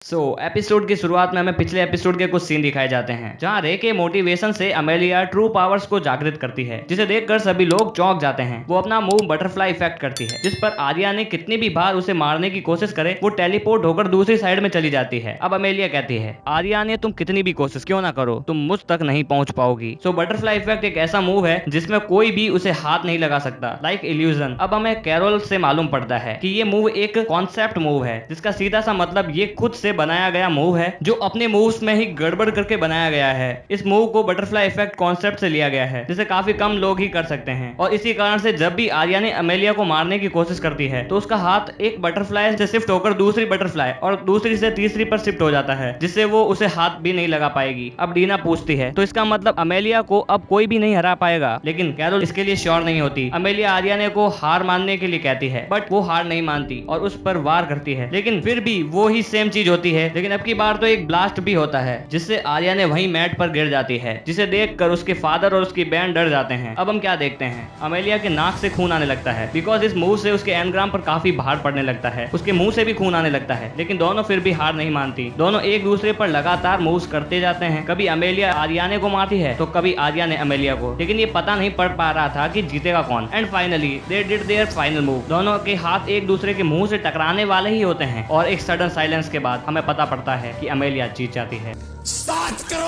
Episode की शुरुआत में हमें पिछले एपिसोड के कुछ सीन दिखाए जाते हैं जहां रे के मोटिवेशन से अमेलिया ट्रू पावर्स को जागृत करती है, जिसे देखकर सभी लोग चौंक जाते हैं। वो अपना मूव बटरफ्लाई इफेक्ट करती है, जिस पर आर्या ने कितनी भी बार उसे मारने की कोशिश करे वो टेलीपोर्ट होकर दूसरी साइड में चली जाती है। अब अमेलिया कहती है, आर्या ने तुम कितनी भी कोशिश क्यों ना करो, तुम मुझ तक नहीं पहुंच पाओगी। बटरफ्लाई इफेक्ट एक ऐसा मूव है जिसमें कोई भी उसे हाथ नहीं लगा सकता, लाइक इल्यूजन। अब हमें कैरोल से मालूम पड़ता है कि ये मूव एक कॉन्सेप्ट मूव है, जिसका सीधा सा मतलब ये खुद से बनाया गया मूव है जो अपने मूव्स में ही गड़बड़ करके बनाया गया है। इस मूव को बटरफ्लाई इफेक्ट कॉन्सेप्ट से लिया गया है, जिसे काफी कम लोग ही कर सकते हैं। और इसी कारण से जब भी आर्या ने अमेलिया को मारने की कोशिश करती है तो उसका हाथ एक बटरफ्लाई से शिफ्ट होकर दूसरी बटरफ्लाई और दूसरी से तीसरी पर शिफ्ट हो जाता है, जिससे वो उसे हाथ भी नहीं लगा पाएगी। अब डीना पूछती है, तो इसका मतलब अमेलिया को अब कोई भी नहीं हरा पाएगा, लेकिन कैरोल इसके लिए श्योर नहीं होती। अमेलिया आर्याने को हार मानने के लिए कहती है, बट वो हार नहीं मानती और उस पर वार करती है, लेकिन फिर भी वो ही सेम चीज होती है। लेकिन अब की बार तो एक ब्लास्ट भी होता है, जिससे आर्या ने वहीं मैट पर गिर जाती है, जिसे देखकर उसके फादर और उसकी बहन डर जाते हैं। अब हम क्या देखते हैं, अमेलिया के नाक से खून आने लगता है, बिकॉज इस मूव से उसके एनग्राम पर काफी भार पड़ने लगता है। उसके मुंह से भी खून आने लगता है, लेकिन दोनों फिर भी हार नहीं मानती। दोनों एक दूसरे पर लगातार मूव्स करते जाते हैं। कभी अमेलिया आर्याने को मारती है तो कभी आर्या ने अमेलिया को, लेकिन ये पता नहीं पड़ पा रहा था कि जीतेगा कौन। And finally they did there final move. दोनों के हाथ एक दूसरे के मुंह से टकराने वाले ही होते हैं और एक सडन साइलेंस के बाद हमें पता पड़ता है कि अमेलिया जीत जाती है। स्टार्ट करो।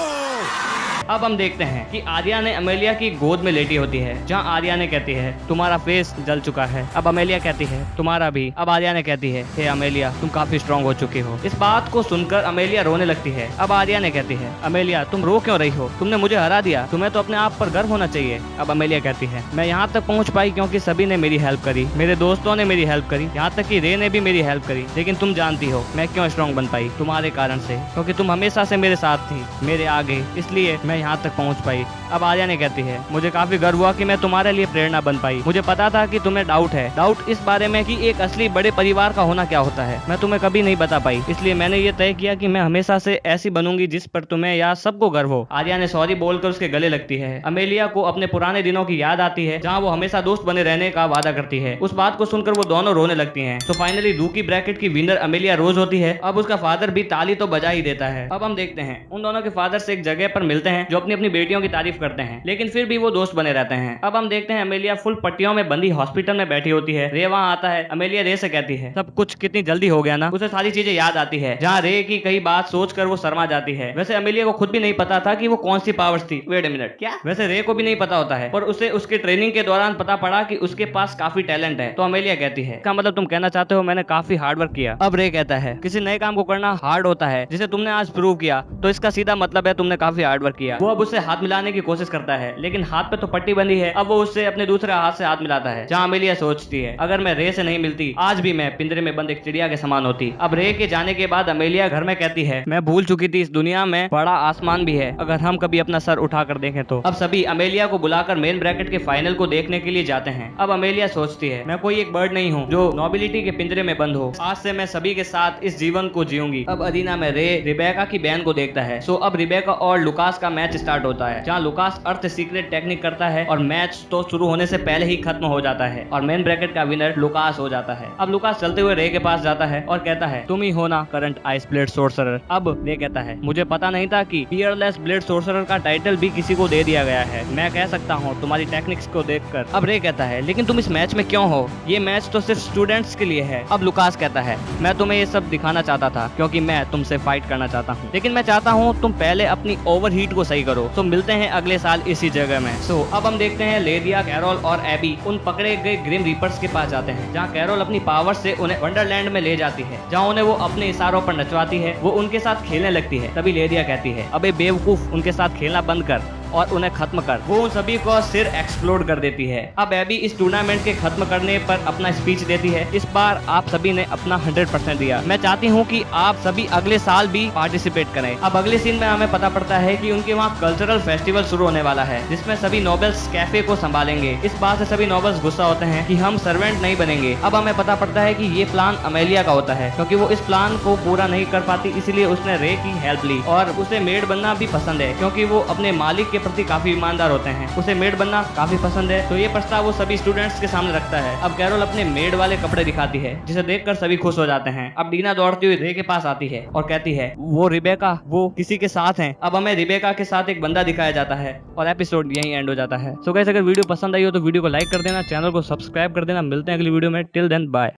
अब हम देखते हैं कि आर्या ने अमेलिया की गोद में लेटी होती है, जहां आर्या ने कहती है, तुम्हारा फेस जल चुका है। अब अमेलिया कहती है, तुम्हारा भी। अब आर्या ने कहती है, हे अमेलिया, तुम काफी स्ट्रांग हो चुकी हो। इस बात को सुनकर अमेलिया रोने लगती है। अब आर्या ने कहती है, अमेलिया तुम रो क्यों रही हो, तुमने मुझे हरा दिया, तुम्हें तो अपने आप पर गर्व होना चाहिए। अब अमेलिया कहती है, मैं यहाँ तक पहुँच पाई क्योंकि सभी ने मेरी हेल्प करी, मेरे दोस्तों ने मेरी हेल्प करी, यहाँ तक कि रे ने भी मेरी हेल्प करी। लेकिन तुम जानती हो मैं क्यों स्ट्रांग बन पाई, तुम्हारे कारण से, क्योंकि तुम हमेशा से मेरे साथ थी, मेरे आगे, इसलिए मैं यहाँ तक पहुँच पाई। अब आर्या ने कहती है, मुझे काफी गर्व हुआ कि मैं तुम्हारे लिए प्रेरणा बन पाई। मुझे पता था कि तुम्हें डाउट है, डाउट इस बारे में कि एक असली बड़े परिवार का होना क्या होता है। मैं तुम्हें कभी नहीं बता पाई, इसलिए मैंने ये तय किया कि मैं हमेशा से ऐसी बनूंगी जिस पर तुम्हें या सबको गर्व हो। आर्या ने सॉरी बोलकर उसके गले लगती है। अमेलिया को अपने पुराने दिनों की याद आती है, जहाँ वो हमेशा दोस्त बने रहने का वादा करती है। उस बात को सुनकर वो दोनों रोने लगती है। तो फाइनली रूकी ब्रैकेट की विनर अमेलिया रोज होती है। अब उसका फादर भी ताली तो बजा ही देता है। अब हम देखते हैं उन दोनों के फादर से एक जगह पर मिलते हैं, जो अपनी अपनी बेटियों की तारीफ करते हैं, लेकिन फिर भी वो दोस्त बने रहते हैं। अब हम देखते हैं अमेलिया फुल पट्टियों में बंदी हॉस्पिटल में बैठी होती है। रे वहां आता है। अमेलिया रे से कहती है, सब कुछ कितनी जल्दी हो गया ना। उसे सारी चीजें याद आती है, जहाँ रे की कई बात सोचकर वो शर्मा जाती है। वैसे अमेलिया को खुद भी नहीं पता था कि वो कौन सी पावर्स थी। वेट अ मिनट, क्या? वैसे रे को भी नहीं पता होता है, पर उसे उसके ट्रेनिंग के दौरान पता पड़ा कि उसके पास काफी टैलेंट है। तो अमेलिया कहती है, इसका मतलब तुम कहना चाहते हो मैंने काफी हार्ड वर्क किया। अब रे कहता है, किसी नए काम को करना हार्ड होता है, जिसे तुमने आज प्रूव किया, तो इसका सीधा मतलब है तुमने काफी हार्ड वर्क किया। वो अब उससे हाथ मिलाने की कोशिश करता है, लेकिन हाथ पे तो पट्टी बंधी है। अब वो उससे अपने दूसरे हाथ से हाथ मिलाता है, जहाँ अमेलिया सोचती है, अगर मैं रे से नहीं मिलती आज भी मैं पिंजरे में बंद एक चिड़िया के समान होती। अब रे के जाने के बाद अमेलिया घर में कहती है, मैं भूल चुकी थी इस दुनिया में बड़ा आसमान भी है, अगर हम कभी अपना सर उठाकर देखें तो। अब सभी अमेलिया को बुलाकर मेन ब्रैकेट के फाइनल को देखने के लिए जाते हैं। अब अमेलिया सोचती है, मैं कोई एक बर्ड नहीं हूँ जो नोबिलिटी के पिंजरे में बंद हो, आज से मैं सभी के साथ इस जीवन को जीऊंगी। अब अरीना में रे रिबेका की बहन को देखता है। सो अब रिबेका और लुकास का मैच स्टार्ट होता है, जहाँ लुकास अर्थ सीक्रेट टेक्निक करता है और मैच तो शुरू होने से पहले ही खत्म हो जाता है और मेन ब्रैकेट का विनर लुकास हो जाता है। अब लुकास चलते हुए रे के पास जाता है और कहता है, तुम ही हो ना करंट आइस ब्लेड सोर्सरर। अब रे कहता है, मुझे पता नहीं था कि फियरलेस ब्लेड सोर्सरर का टाइटल भी किसी को दे दिया गया है, मैं कह सकता हूँ तुम्हारी टेक्निक्स को देखकर। अब रे कहता है, लेकिन तुम इस मैच में क्यों हो, ये मैच तो सिर्फ स्टूडेंट्स के लिए है। अब लुकास कहता है, मैं तुम्हें ये सब दिखाना चाहता था क्योंकि मैं तुमसे फाइट करना चाहता हूँ, लेकिन मैं चाहता हूँ तुम पहले अपनी ओवरहीट को सही करो। तो मिलते हैं अगले साल इसी जगह में। सो अब हम देखते हैं लेडिया, कैरोल और एबी उन पकड़े गए ग्रिम रीपर्स के पास जाते हैं, जहाँ कैरोल अपनी पावर से उन्हें वंडरलैंड में ले जाती है, जहाँ उन्हें वो अपने इशारों पर नचवाती है। वो उनके साथ खेलने लगती है। तभी लेडिया कहती है, अबे बेवकूफ, उनके साथ खेलना बंद कर और उन्हें खत्म कर। वो उन सभी को सिर एक्सप्लोड कर देती है। अब एबी इस टूर्नामेंट के खत्म करने पर अपना स्पीच देती है। इस बार आप सभी ने अपना 100% दिया, मैं चाहती हूँ कि आप सभी अगले साल भी पार्टिसिपेट करें। अब अगले सीन में हमें पता पड़ता है कि उनके वहाँ कल्चरल फेस्टिवल शुरू होने वाला है, जिसमें सभी नोबल्स कैफे को संभालेंगे। इस बात से सभी नोबल्स गुस्सा होते हैं कि हम सर्वेंट नहीं बनेंगे। अब हमें पता पड़ता है कि ये प्लान अमेलिया का होता है, क्योंकि वो इस प्लान को पूरा नहीं कर पाती, इसलिए उसने रे की हेल्प ली। और उसे मेड बनना भी पसंद है, क्योंकि वो अपने मालिक के प्रति काफी ईमानदार होते हैं। उसे मेड बनना काफी पसंद है, तो ये प्रस्ताव वो सभी स्टूडेंट्स के सामने रखता है। अब कैरोल अपने मेड वाले कपड़े दिखाती है, जिसे देखकर सभी खुश हो जाते हैं। अब डीना दौड़ती हुई रे के पास आती है और कहती है वो रिबेका वो किसी के साथ हैं। अब हमें रिबेका के साथ एक बंदा दिखाया जाता है और एपिसोड यहीं एंड हो जाता है। सो गाइस, अगर वीडियो पसंद आई हो तो वीडियो को लाइक कर देना, चैनल को सब्सक्राइब कर देना। मिलते हैं अगली वीडियो में। Till then bye.